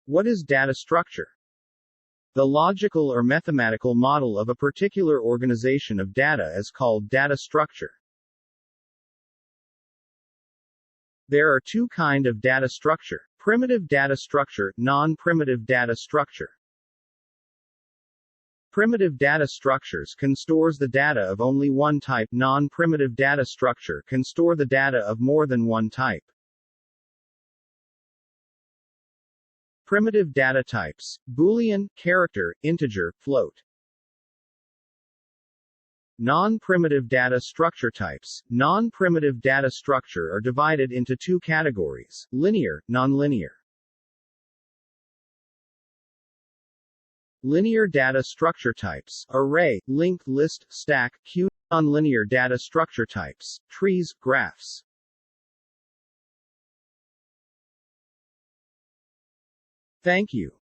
What is data structure? The logical or mathematical model of a particular organization of data is called data structure. There are two kinds of data structure: primitive data structure, non-primitive data structure. Primitive data structures can store the data of only one type. Non-primitive data structure can store the data of more than one type. Primitive data types: Boolean, character, integer, float. Non-primitive data structure types. Non-primitive data structure are divided into two categories: linear, nonlinear. Linear data structure types: array, linked list, stack, queue. Nonlinear data structure types: trees, graphs. Thank you.